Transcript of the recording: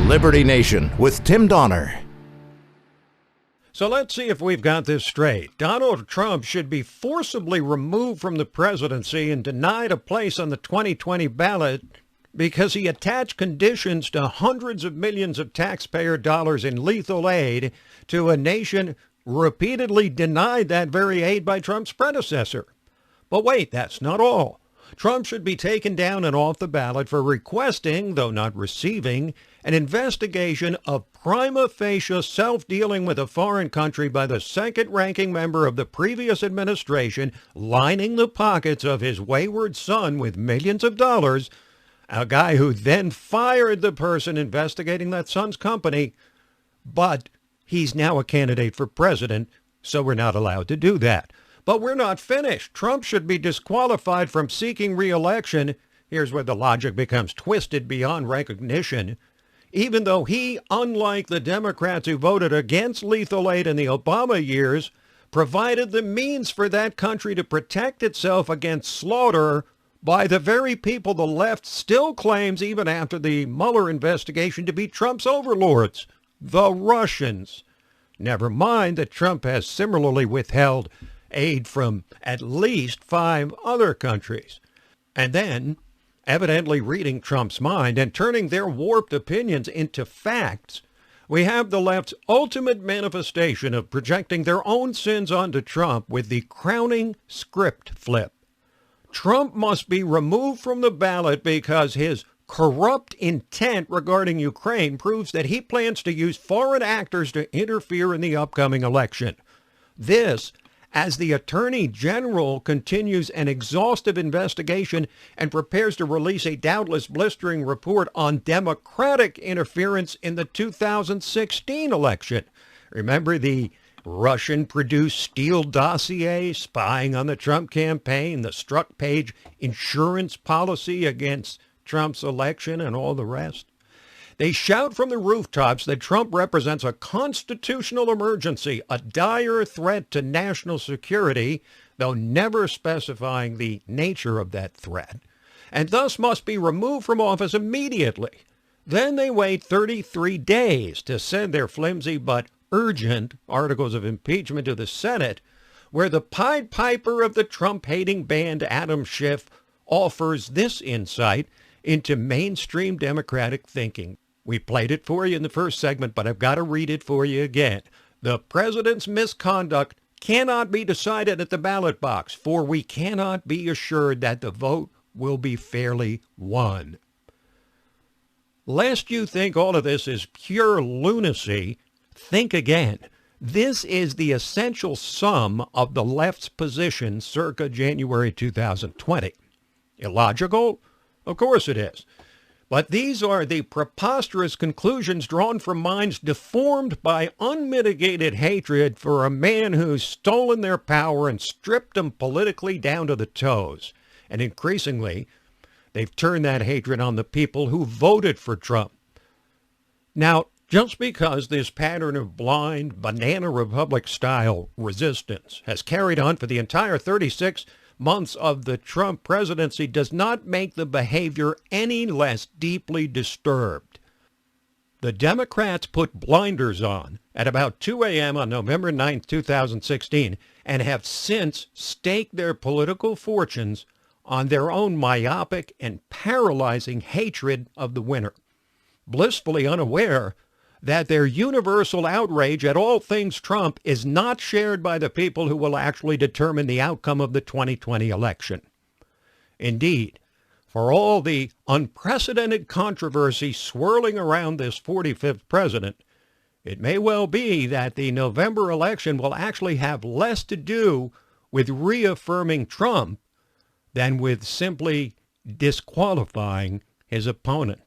Liberty Nation with Tim Donner. So let's see if we've got this straight. Donald Trump should be forcibly removed from the presidency and denied a place on the 2020 ballot because he attached conditions to hundreds of millions of taxpayer dollars in lethal aid to a nation repeatedly denied that very aid by Trump's predecessor. But wait, that's not all. Trump should be taken down and off the ballot for requesting, though not receiving, an investigation of prima facie self-dealing with a foreign country by the second-ranking member of the previous administration, lining the pockets of his wayward son with millions of dollars, a guy who then fired the person investigating that son's company. But he's now a candidate for president, so we're not allowed to do that. But we're not finished. Trump should be disqualified from seeking re-election. Here's where the logic becomes twisted beyond recognition. Even though he, unlike the Democrats who voted against lethal aid in the Obama years, provided the means for that country to protect itself against slaughter by the very people the left still claims, even after the Mueller investigation, to be Trump's overlords, the Russians. Never mind that Trump has similarly withheld aid from at least 5 other countries. And then, evidently reading Trump's mind and turning their warped opinions into facts, we have the left's ultimate manifestation of projecting their own sins onto Trump with the crowning script flip. Trump must be removed from the ballot because his corrupt intent regarding Ukraine proves that he plans to use foreign actors to interfere in the upcoming election. This, as the Attorney General continues an exhaustive investigation and prepares to release a doubtless blistering report on Democratic interference in the 2016 election. Remember the Russian-produced Steele dossier spying on the Trump campaign, the struck-page insurance policy against Trump's election, and all the rest? They shout from the rooftops that Trump represents a constitutional emergency, a dire threat to national security, though never specifying the nature of that threat, and thus must be removed from office immediately. Then they wait 33 days to send their flimsy but urgent articles of impeachment to the Senate, where the Pied Piper of the Trump-hating band, Adam Schiff, offers this insight into mainstream Democratic thinking. We played it for you in the first segment, but I've got to read it for you again. The president's misconduct cannot be decided at the ballot box, for we cannot be assured that the vote will be fairly won. Lest you think all of this is pure lunacy, think again. This is the essential sum of the left's position circa January 2020. Illogical? Of course it is. But these are the preposterous conclusions drawn from minds deformed by unmitigated hatred for a man who's stolen their power and stripped them politically down to the toes. And increasingly, they've turned that hatred on the people who voted for Trump. Now, just because this pattern of blind, banana republic-style resistance has carried on for the entire 36 months of the Trump presidency does not make the behavior any less deeply disturbed. The Democrats put blinders on at about 2 a.m. on November 9, 2016, and have since staked their political fortunes on their own myopic and paralyzing hatred of the winner, blissfully unaware that their universal outrage at all things Trump is not shared by the people who will actually determine the outcome of the 2020 election. Indeed, for all the unprecedented controversy swirling around this 45th president, it may well be that the November election will actually have less to do with reaffirming Trump than with simply disqualifying his opponent.